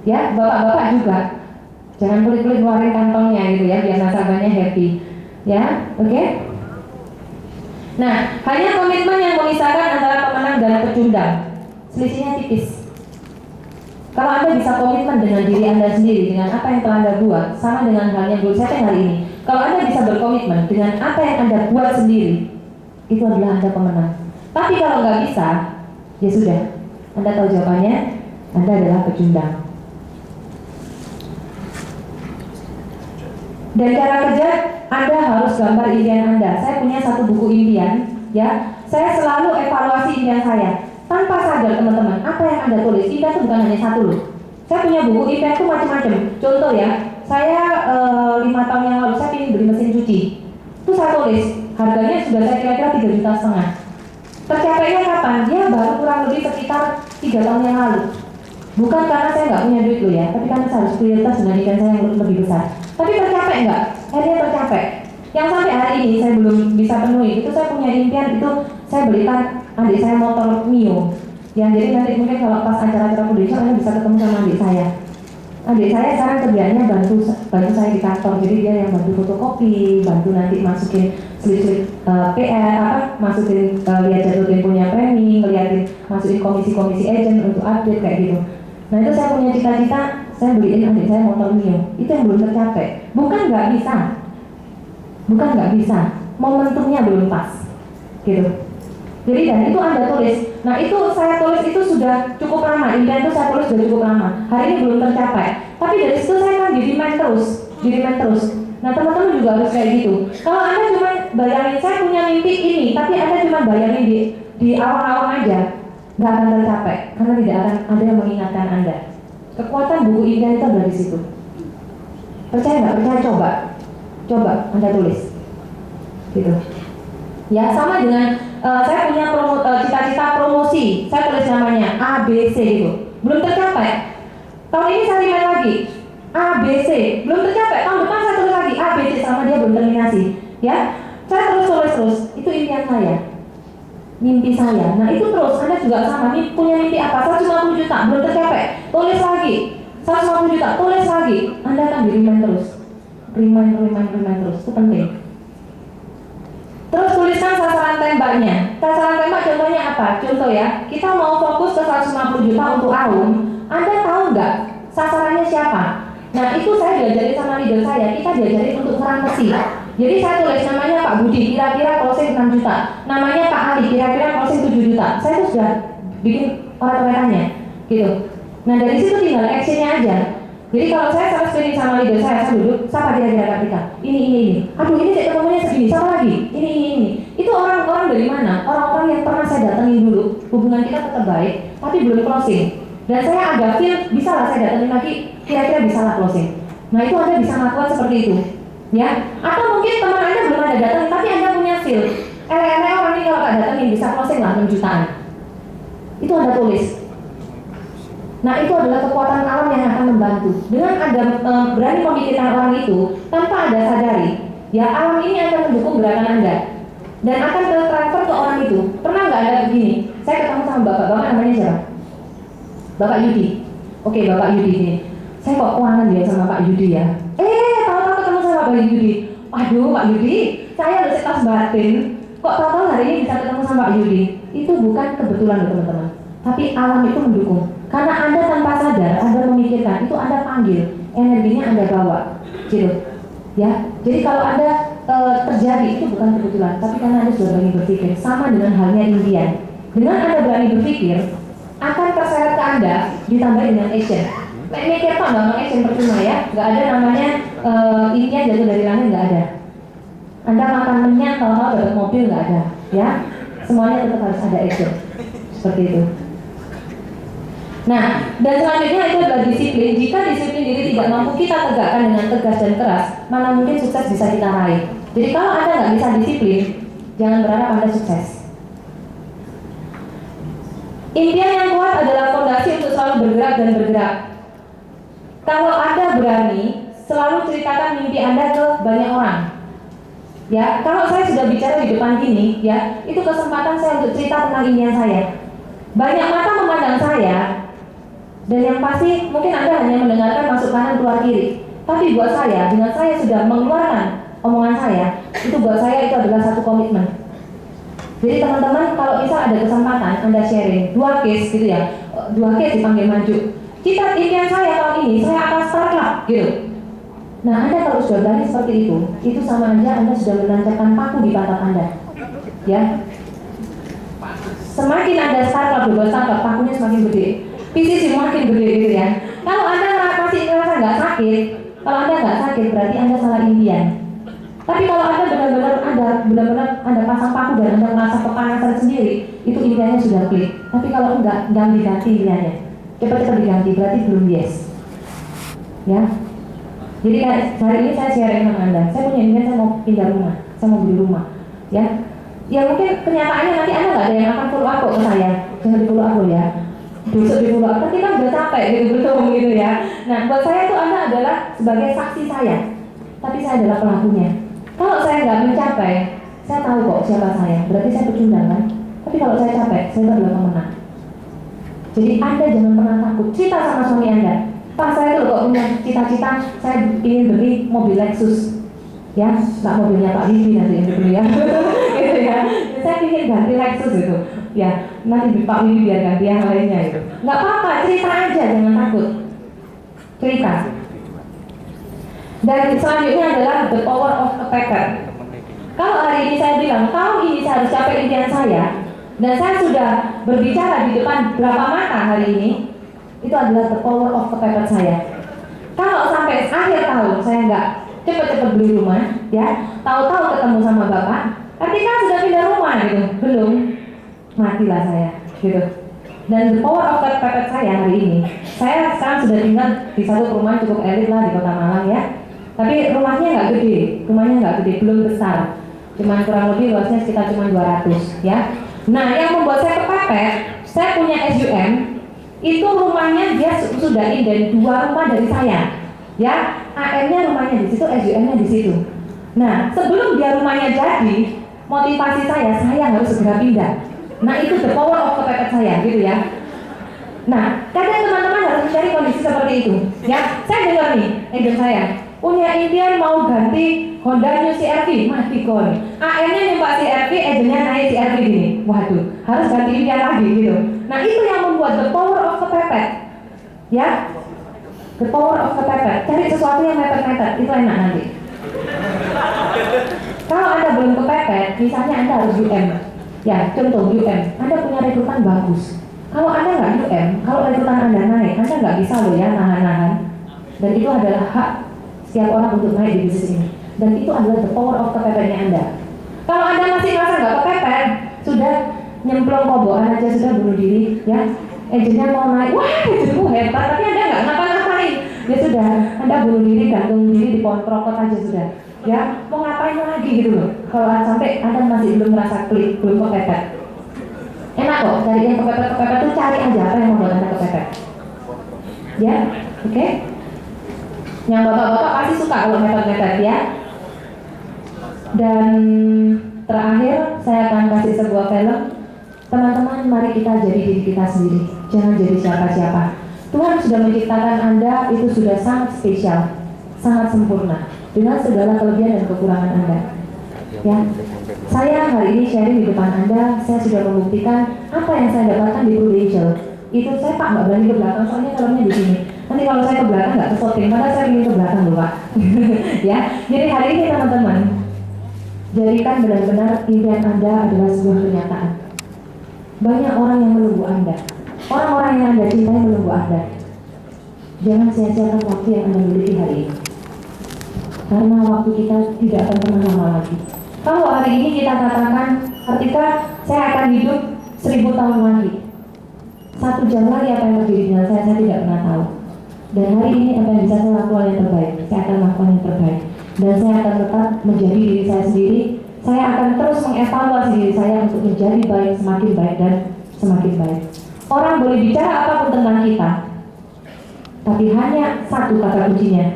Ya, bapak-bapak juga. Jangan pelit-pelit ngeluarin kantongnya gitu ya, biar nasabahnya happy. Ya, oke? Nah, hanya komitmen yang memisahkan antara pemenang dan pecundang. Selisihnya tipis. Kalau Anda bisa komitmen dengan diri Anda sendiri, dengan apa yang telah Anda buat, sama dengan halnya goal setting hari ini. Kalau Anda bisa berkomitmen dengan apa yang Anda buat sendiri, itu adalah Anda pemenang. Tapi kalau nggak bisa, ya sudah. Anda tahu jawabannya, Anda adalah pecundang. Dan cara kerja, Anda harus gambar impian Anda. Saya punya satu buku impian, ya. Saya selalu evaluasi impian saya. Tanpa sadar teman-teman, apa yang Anda tulis, impian itu bukan hanya satu loh. Saya punya buku impian itu macam-macam. Contoh ya, saya 5 tahun yang lalu saya ingin beli mesin cuci. Itu saya tulis, harganya sudah saya kira-kira 3,5 juta. Tercapainya kapan? Dia baru kurang lebih sekitar 3 tahun yang lalu. Bukan karena saya nggak punya duit loh ya, tapi karena saya harus prioritas dengan impian saya yang lebih besar. Tapi tercapai nggak? Akhirnya tercapai. Yang sampai hari ini saya belum bisa penuhi, itu saya punya impian itu saya belikan adik saya motor Mio. Ya, jadi nanti mungkin kalau pas acara-acara production Anda bisa ketemu sama adik saya. Adik saya sekarang kerjanya bantu saya di kantor, jadi dia yang bantu fotokopi, bantu nanti masukin slip-slip PR, masukin lihat jadwal temponya premi, ngeliatin masukin komisi-komisi agent untuk update kayak gitu. Nah itu saya punya cita-cita, saya beliin adik saya motor Mio. Itu yang belum tercapai. Bukan nggak bisa, momentumnya belum pas, gitu. Jadi dan itu Anda tulis. Nah itu saya tulis itu sudah cukup lama. Impian itu saya tulis sudah cukup lama. Hari ini belum tercapai. Tapi dari situ saya kan demand terus. Nah teman-teman juga harus kayak gitu. Kalau Anda cuma bayangin saya punya mimpi ini, tapi Anda cuma bayangin di awal-awal aja, nggak akan tercapai karena tidak akan ada yang mengingatkan Anda. Kekuatan buku impian itu ada di situ. Percaya nggak percaya? Coba Anda tulis, gitu. Ya sama dengan saya punya cita-cita promosi, saya tulis namanya ABC gitu, belum tercapai. Tahun ini saya remind lagi ABC, belum tercapai. Tahun depan saya tulis lagi ABC, sama dia belum terminasi. Ya, saya terus, itu impian saya, mimpi saya. Nah itu terus, Anda juga sama. Punya mimpi apa? 150 juta, belum tercapai. Tulis lagi, 150 juta, tulis lagi. Anda akan di-remind terus. Remind terus, itu penting. Terus tuliskan sasaran tembaknya. Sasaran tembak contohnya apa? Contoh ya, kita mau fokus ke 150 juta untuk AUM. Anda tahu nggak sasarannya siapa? Nah itu saya diajarin sama leader saya. Kita diajarin untuk serang besi. Jadi saya tulis namanya Pak Budi, kira-kira closing 6 juta. Namanya Pak Ali, kira-kira closing 7 juta. Saya tuh sudah bikin orang-orangnya, gitu. Nah dari situ tinggal actionnya aja. Jadi kalau saya sama screening sama leader saya duduk, siapa kira-kira Kartika? Ini. Aduh ini saya ketemunya segini, siapa lagi? Ini. Itu orang-orang dari mana? Orang-orang yang pernah saya datengin dulu, hubungan kita tetap baik, tapi belum closing. Dan saya ada feel, bisa lah saya datengin lagi, kira-kira bisa lah closing. Nah itu Anda bisa melakukan seperti itu, ya. Atau mungkin teman Anda belum ada datengin, tapi Anda punya feel. Orang ini kalau nggak datengin bisa closing lah 6 jutaan. Itu Anda tulis. Nah itu adalah kekuatan alam yang akan membantu. Dengan Anda berani memikirkan orang itu tanpa Anda sadari, ya alam ini akan mendukung gerakan Anda dan akan tertransfer ke orang itu. Pernah nggak Anda begini? Saya ketemu sama bapak namanya siapa? Bapak Yudi. Oke, Bapak Yudi ini. Saya kok keuangan dia sama Pak Yudi ya? Tahu-tahu ketemu sama Pak Yudi. Aduh Pak Yudi, saya udah sekelas batin. Kok tahu-tahu hari ini bisa ketemu sama Pak Yudi? Itu bukan kebetulan loh teman-teman. Tapi alam itu mendukung. Karena Anda tanpa sadar, Anda memikirkan, itu Anda panggil, energinya Anda bawa, gitu. Ya, jadi kalau Anda terjadi itu bukan kebetulan, tapi karena Anda sudah berani berpikir. Sama dengan halnya impian. Dengan Anda berani berpikir, akan terseret ke Anda ditambah dengan action. Mikir kok nggak action percuma ya, nggak ada namanya impian jatuh dari langit, nggak ada. Anda makan menyan, tahu-tahu dapat mobil, nggak ada. ya. Semuanya tetap harus ada action, seperti itu. Nah, dan selanjutnya itu adalah disiplin. Jika disiplin diri tidak mampu kita tegakkan dengan tegas dan keras, mana mungkin sukses bisa kita raih. Jadi kalau Anda nggak bisa disiplin, jangan berharap Anda sukses. Impian yang kuat adalah fondasi untuk selalu bergerak dan bergerak. Kalau Anda berani, selalu ceritakan mimpi Anda ke banyak orang. Ya, kalau saya sudah bicara di depan gini, ya, itu kesempatan saya untuk cerita tentang impian saya. Banyak mata memandang saya, dan yang pasti mungkin Anda hanya mendengarkan masuk kanan keluar kiri. Tapi buat saya, dengan saya sudah mengeluarkan omongan saya, itu buat saya itu adalah satu komitmen. Jadi teman-teman, kalau misal ada kesempatan Anda sharing 2 case gitu ya, 2 case dipanggil maju. Cita impian saya tahun ini, saya akan startup gitu. Nah, Anda kalau sudah berani seperti itu sama aja Anda sudah menancapkan paku di pantat Anda. Ya. Semakin Anda startup, pakunya semakin gede. Visi semakin gede gitu ya. Kalau Anda masih ngerasa nggak sakit, kalau Anda nggak sakit berarti Anda salah impian. Tapi kalau Anda benar-benar Anda pasang paku dan Anda merasa kepanasan sendiri, itu impiannya sudah klik. Tapi kalau enggak, jangan diganti impiannya. Cepat-cepat diganti, berarti belum yes. Ya. Jadi hari ini saya sharing sama Anda. Saya punya impian, saya mau pindah rumah, saya mau beli rumah. Ya. Ya mungkin kenyataannya nanti Anda nggak ada yang akan follow up ke saya. Jangan di follow up ya. Besok di follow up, kan kita udah capek gitu ya. Nah, buat saya itu Anda adalah sebagai saksi saya. Tapi saya adalah pelakunya. Kalau saya nggak mencapai, saya tahu kok siapa saya. Berarti saya pecundang kan? Tapi kalau saya capek, saya adalah pemenang. Jadi Anda jangan pernah takut. Cerita sama suami Anda. Pak, saya tuh kok punya cita-cita, saya ingin beli mobil Lexus. Ya, nggak mobilnya Pak Wibi nanti yang dibeli ya. Gitu ya. Saya ingin ganti Lexus gitu. Ya, nanti Pak Wibi biar ganti yang lainnya itu. Nggak apa-apa, cerita aja, jangan takut. Cerita. Dan selanjutnya adalah the power of a paper. Kalau hari ini saya bilang, tahun ini saya harus capai impian saya, dan saya sudah berbicara di depan berapa mata hari ini, itu adalah the power of a paper saya. Kalau sampai akhir tahun saya nggak cepat-cepat beli rumah, ya, tahu-tahu ketemu sama bapak, ketika sudah pindah rumah gitu, belum, matilah saya, gitu. Dan the power of a paper saya hari ini, saya sekarang sudah tinggal di satu perumahan cukup elit lah di Kota Malang ya. Tapi rumahnya nggak gede, belum besar. Cuman kurang lebih luasnya sekitar cuma 200 ya. Nah, yang membuat saya kepepet, saya punya SUM, itu rumahnya dia sudah inden 2 rumah dari saya. Ya, AM-nya rumahnya di situ, SUM-nya di situ. Nah, sebelum dia rumahnya jadi, motivasi saya harus segera pindah. Nah, itu the power of kepepet saya gitu ya. Nah, kadang teman-teman harus mencari kondisi seperti itu. Ya, saya dengar nih, agent saya punya impian mau ganti Honda New CR-V, mati kon. AM-nya nyempak CR-V, agentnya naik CR-V gini. Waduh, harus ganti impian lagi gitu. Nah, itu yang membuat the power of kepepet. Ya, the power of kepepet. Cari sesuatu yang mepet-mepet, itu enak nanti. Kalau Anda belum kepepet, misalnya Anda harus UM. Ya, contoh UM, Anda punya rekrutan bagus. Kalau Anda nggak UM, kalau rekrutan Anda naik, Anda nggak bisa loh ya nahan-nahan. Dan itu adalah hak setiap orang untuk naik di bisnis ini. Dan itu adalah the power of kepepetnya Anda. Kalau Anda masih merasa nggak kepepet, sudah nyemplung kobokan aja, sudah bunuh diri, ya. Agentnya mau naik, wah agentku hebat, tapi Anda nggak ngapa-ngapain. Ya sudah, Anda bunuh diri, gantung diri di pohon krokot aja sudah. Ya, mau ngapain lagi gitu loh. Kalau sampai Anda masih belum merasa klik, belum kepepet. Enak kok, cari yang kepepet-kepepet tuh cari aja apa yang membuat Anda kepepet. Ya, oke? Yang bapak-bapak pasti suka kalau mepet-mepet ya. Dan terakhir saya akan kasih sebuah film. Teman-teman, mari kita jadi diri kita sendiri. Jangan jadi siapa-siapa. Tuhan sudah menciptakan Anda itu sudah sangat spesial, sangat sempurna dengan segala kelebihan dan kekurangan Anda. Ya, saya hari ini sharing di depan Anda. Saya sudah membuktikan apa yang saya dapatkan di Prudential. Itu saya Pak nggak berani ke belakang, soalnya filmnya di sini. Nanti kalau saya ke belakang nggak kesoting, padahal saya ingin ke belakang loh Pak. Ya, jadi hari ini teman-teman, jadikan benar-benar impian Anda adalah sebuah kenyataan. Banyak orang yang menunggu Anda, orang-orang yang Anda cintai menunggu Anda. Jangan sia-siakan waktu yang Anda miliki hari ini, karena waktu kita tidak akan pernah lama lagi. Kalau hari ini kita katakan Ketika saya akan hidup 1000 tahun lagi, 1 jam lagi apa yang terjadi dengan saya tidak pernah tahu. Dan hari ini apa yang bisa saya lakukan yang terbaik, saya akan lakukan yang terbaik. Dan saya akan tetap menjadi diri saya sendiri. Saya akan terus mengevaluasi diri saya untuk menjadi baik, semakin baik dan semakin baik. Orang boleh bicara apapun tentang kita, tapi hanya satu kata kuncinya,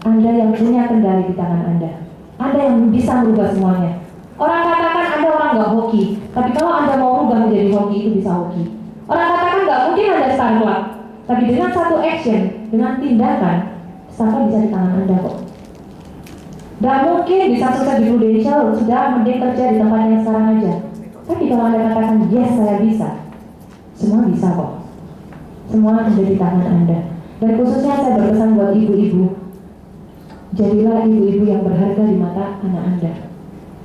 Anda yang punya kendali di tangan Anda. Anda yang bisa merubah semuanya. Orang katakan Anda orang nggak hoki, tapi kalau Anda mau rubah menjadi hoki, itu bisa hoki. Orang katakan nggak mungkin Anda Star Club, tapi dengan satu action, dengan tindakan, Star Club bisa di tangan Anda kok. Nggak mungkin bisa sukses di Prudential, sudah mending kerja di tempat yang sekarang aja. Tapi kalau Anda katakan, yes saya bisa, semua bisa kok. Semua ada di tangan Anda. Dan khususnya saya berpesan buat ibu-ibu, jadilah ibu-ibu yang berharga di mata anak Anda.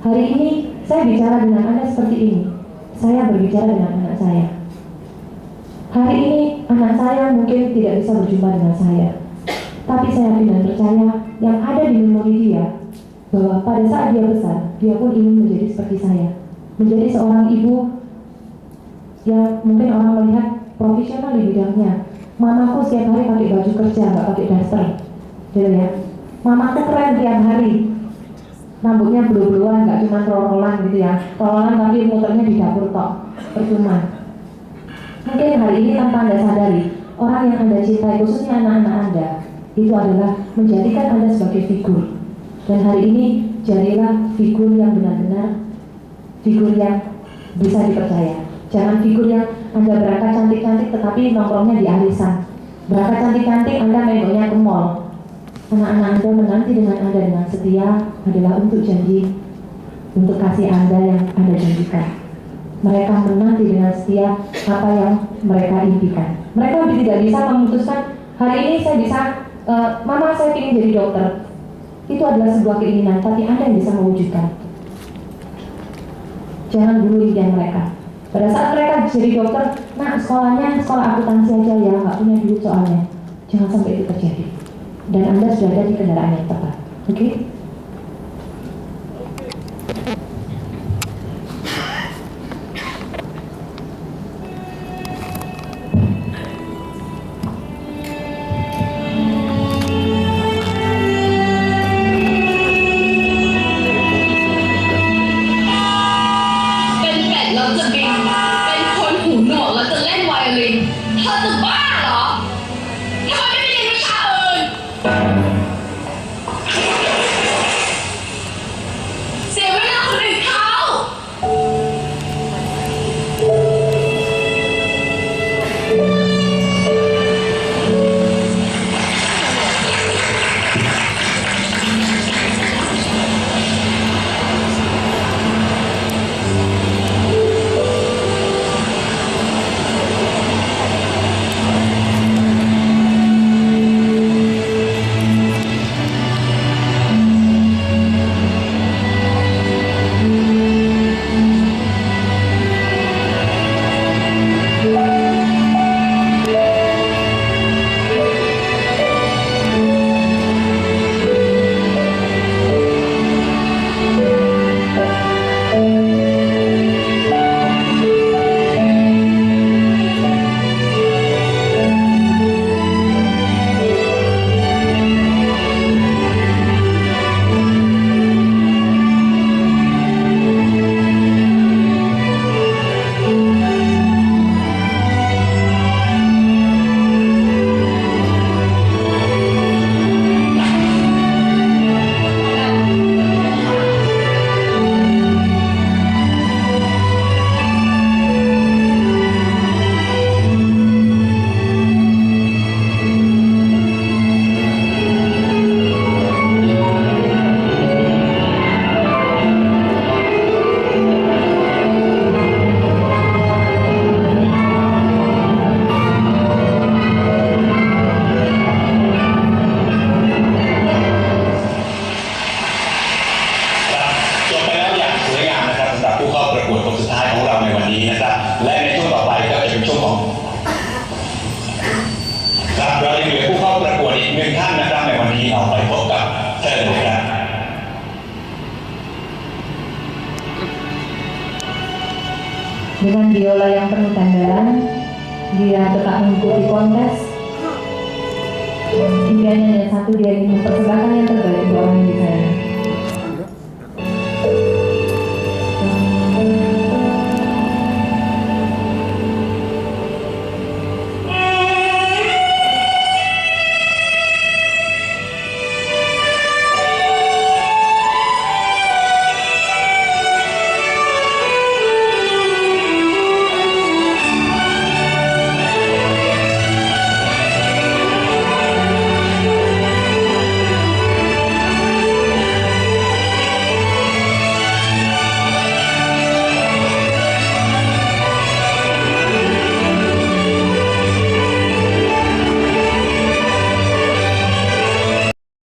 Hari ini saya bicara dengan Anda seperti ini. Saya berbicara dengan anak saya. Hari ini anak saya mungkin tidak bisa berjumpa dengan saya, tapi saya yakin dan percaya yang ada di memori dia, bahwa pada saat dia besar, dia pun ingin menjadi seperti saya, menjadi seorang ibu yang mungkin orang melihat profesional di bidangnya. Mamaku setiap hari pakai baju kerja, nggak pakai daster, gitu ya. Mamaku keren tiap hari, rambutnya belu-beluan, nggak cuma rol-rolan gitu ya, rol-rolan tapi muternya di dapur tok, percuma. Mungkin hari ini tanpa Anda sadari, orang yang Anda cintai, khususnya anak-anak Anda, itu adalah menjadikan Anda sebagai figur. Dan hari ini jadilah figur yang benar-benar, figur yang bisa dipercaya. Jangan figur yang Anda berangkat cantik-cantik tetapi nongkrongnya di arisan. Berangkat cantik-cantik Anda menggoknya ke mall. Anak-anak Anda menanti dengan Anda dengan setia adalah untuk janji, untuk kasih Anda yang Anda janjikan. Mereka menanti dengan setia apa yang mereka impikan. Mereka tidak bisa memutuskan, hari ini saya bisa, mama saya ingin jadi dokter. Itu adalah sebuah keinginan, tapi Anda yang bisa mewujudkan. Jangan dulu impian mereka. Pada saat mereka jadi dokter, nah sekolahnya sekolah akuntansi aja ya, nggak punya duit soalnya. Jangan sampai itu terjadi. Dan Anda sudah ada di kendaraan yang tepat. Oke? Dengan biola yang penuh tembelan, dia tetap mengikuti kontes. Impiannya hanya satu, dia ingin mempersembahkan yang terbaik untuk orang yang disayang.